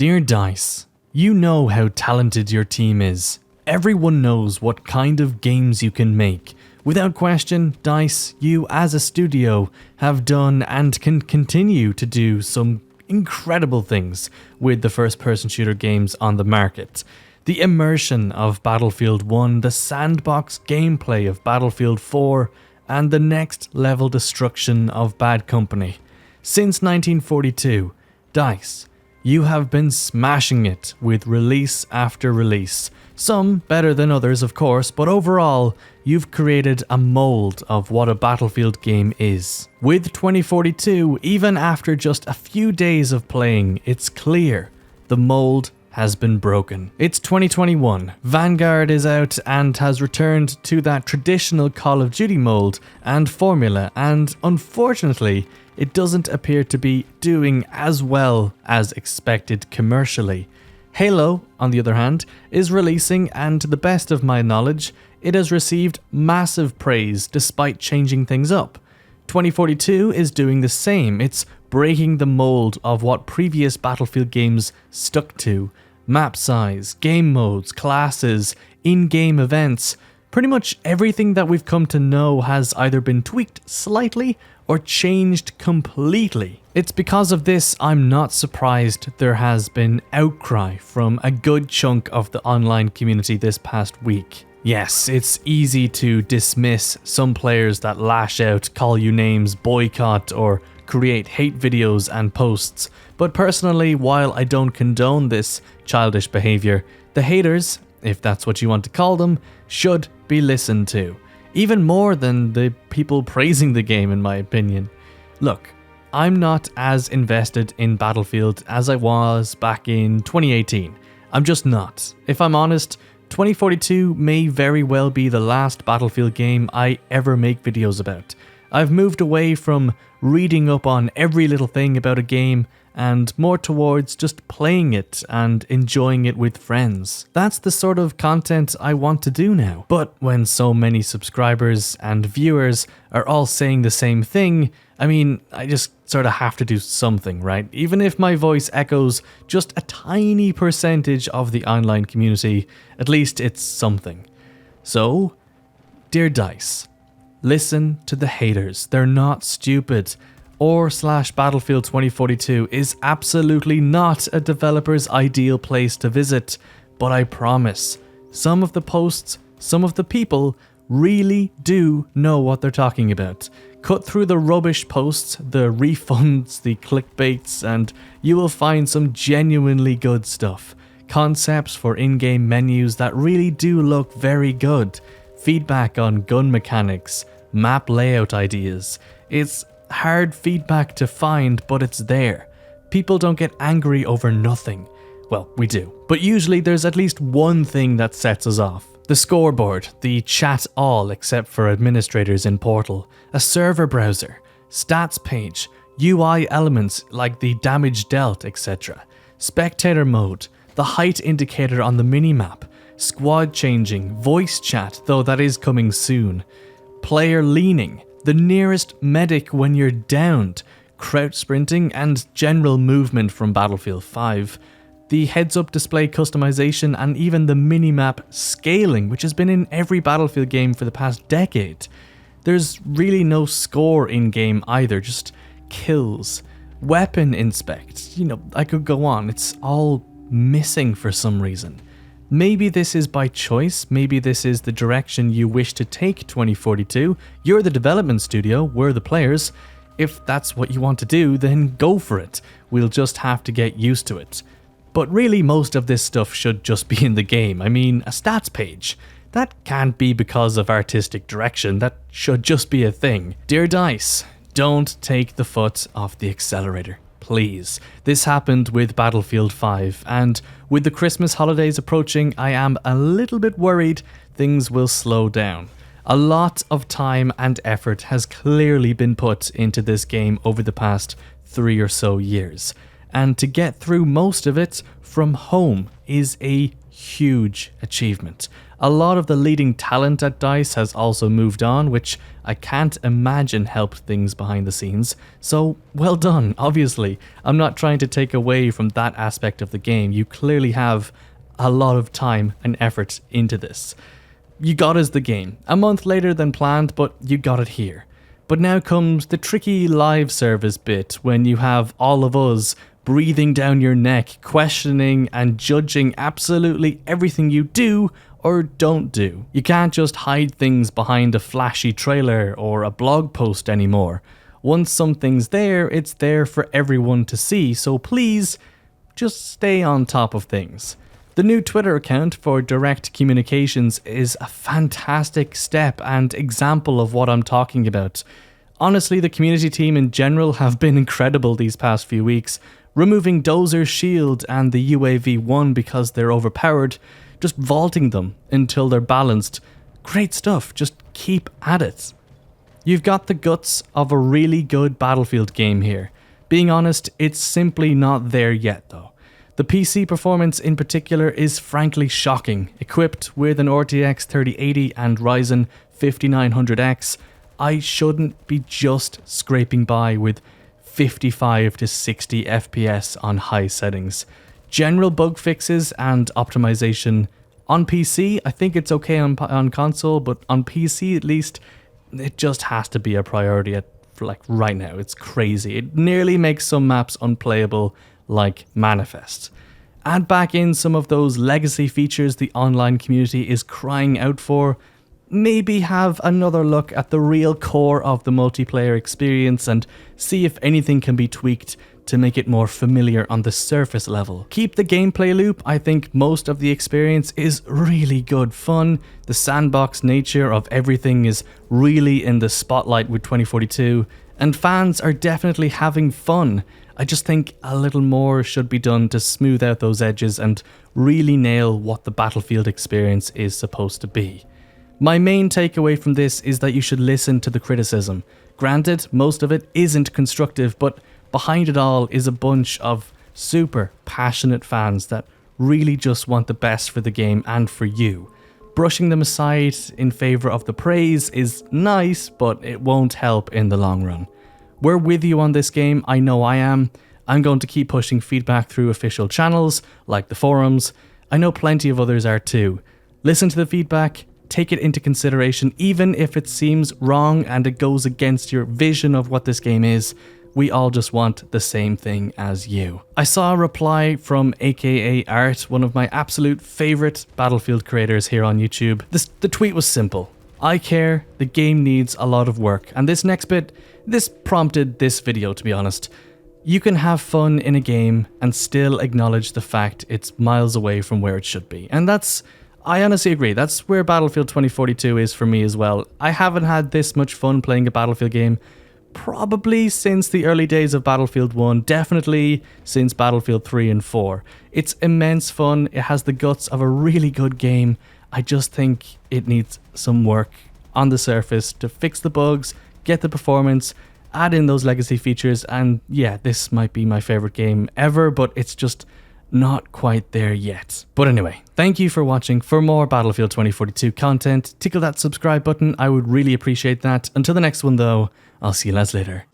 Dear Dice, you know how talented your team is. Everyone knows what kind of games you can make. Without question, Dice, you as a studio have done and can continue to do some incredible things with the first-person shooter games on the market. The immersion of Battlefield 1, the sandbox gameplay of Battlefield 4, and the next level destruction of Bad Company. Since 1942, Dice, you have been smashing it with release after release. Some better than others, of course, but overall, you've created a mold of what a Battlefield game is. With 2042, even after just a few days of playing, it's clear the mold has been broken. It's 2021, Vanguard is out and has returned to that traditional Call of Duty mold and formula, and unfortunately, it doesn't appear to be doing as well as expected commercially. Halo, on the other hand, is releasing, and to the best of my knowledge, it has received massive praise despite changing things up. 2042 is doing the same. It's breaking the mold of what previous Battlefield games stuck to. Map size, game modes, classes, in-game events. Pretty much everything that we've come to know has either been tweaked slightly or changed completely. It's because of this I'm not surprised there has been outcry from a good chunk of the online community this past week. Yes, it's easy to dismiss some players that lash out, call you names, boycott, or create hate videos and posts, but personally, while I don't condone this childish behavior, the haters, if that's what you want to call them, should be listened to. Even more than the people praising the game, in my opinion. Look, I'm not as invested in Battlefield as I was back in 2018. I'm just not. If I'm honest, 2042 may very well be the last Battlefield game I ever make videos about. I've moved away from reading up on every little thing about a game and more towards just playing it and enjoying it with friends. That's the sort of content I want to do now. But when so many subscribers and viewers are all saying the same thing, I mean, I just sort of have to do something, right? Even if my voice echoes just a tiny percentage of the online community, at least it's something. So, dear Dice, listen to the haters. They're not stupid. Battlefield 2042 is absolutely not a developer's ideal place to visit, but I promise, some of the posts, some of the people really do know what they're talking about. Cut through the rubbish posts, the refunds, the clickbaits, and you will find some genuinely good stuff. Concepts for in-game menus that really do look very good. Feedback on gun mechanics, map layout ideas. It's hard feedback to find, but it's there. People don't get angry over nothing. Well, we do. But usually there's at least one thing that sets us off. The scoreboard, the chat all except for administrators in Portal, a server browser, stats page, UI elements like the damage dealt, etc. Spectator mode, the height indicator on the minimap, squad changing, voice chat, though that is coming soon, player leaning, the nearest medic when you're downed, crouch sprinting, and general movement from Battlefield 5. The heads-up display customization and even the minimap scaling, which has been in every Battlefield game for the past decade. There's really no score in-game either, just kills. Weapon inspect, I could go on, it's all missing for some reason. Maybe this is by choice, maybe this is the direction you wish to take 2042. You're the development studio, we're the players. If that's what you want to do, then go for it. We'll just have to get used to it. But really, most of this stuff should just be in the game. I mean, a stats page. That can't be because of artistic direction, that should just be a thing. Dear Dice, don't take the foot off the accelerator. Please. This happened with Battlefield 5, and with the Christmas holidays approaching, I am a little bit worried things will slow down. A lot of time and effort has clearly been put into this game over the past 3 or so years, and to get through most of it from home is a huge achievement. A lot of the leading talent at DICE has also moved on, which I can't imagine helped things behind the scenes, so well done, obviously. I'm not trying to take away from that aspect of the game. You clearly have a lot of time and effort into this. You got us the game, a month later than planned, but you got it here. But now comes the tricky live service bit, when you have all of us breathing down your neck, questioning and judging absolutely everything you do or don't do. You can't just hide things behind a flashy trailer or a blog post anymore. Once something's there, it's there for everyone to see, so please, just stay on top of things. The new Twitter account for direct communications is a fantastic step and example of what I'm talking about. Honestly, the community team in general have been incredible these past few weeks, removing Dozer's shield and the UAV-1 because they're overpowered, just vaulting them until they're balanced. Great stuff, just keep at it. You've got the guts of a really good Battlefield game here. Being honest, it's simply not there yet though. The PC performance in particular is frankly shocking. Equipped with an RTX 3080 and Ryzen 5900X, I shouldn't be just scraping by with 55 to 60 FPS on high settings. General bug fixes and optimization on PC, I think it's okay on console, but on PC at least, it just has to be a priority right now. It's crazy. It nearly makes some maps unplayable, like Manifest. Add back in some of those legacy features the online community is crying out for. Maybe have another look at the real core of the multiplayer experience and see if anything can be tweaked to make it more familiar on the surface level. Keep the gameplay loop. I think most of the experience is really good fun. The sandbox nature of everything is really in the spotlight with 2042, and fans are definitely having fun. I just think a little more should be done to smooth out those edges and really nail what the Battlefield experience is supposed to be. My main takeaway from this is that you should listen to the criticism. Granted, most of it isn't constructive, but behind it all is a bunch of super passionate fans that really just want the best for the game and for you. Brushing them aside in favour of the praise is nice, but it won't help in the long run. We're with you on this game, I know I am. I'm going to keep pushing feedback through official channels, like the forums. I know plenty of others are too. Listen to the feedback, take it into consideration, even if it seems wrong and it goes against your vision of what this game is. We all just want the same thing as you. I saw a reply from AKA Art, one of my absolute favourite Battlefield creators here on YouTube. The tweet was simple. I care, the game needs a lot of work. And this next bit, this prompted this video, to be honest. You can have fun in a game and still acknowledge the fact it's miles away from where it should be. And I honestly agree, that's where Battlefield 2042 is for me as well. I haven't had this much fun playing a Battlefield game probably since the early days of Battlefield 1, definitely since Battlefield 3 and 4. It's immense fun, it has the guts of a really good game. I just think it needs some work on the surface to fix the bugs, get the performance, add in those legacy features, and yeah, this might be my favourite game ever, but it's just not quite there yet. But anyway, thank you for watching. For more Battlefield 2042 content, tickle that subscribe button, I would really appreciate that. Until the next one though, I'll see you lads later.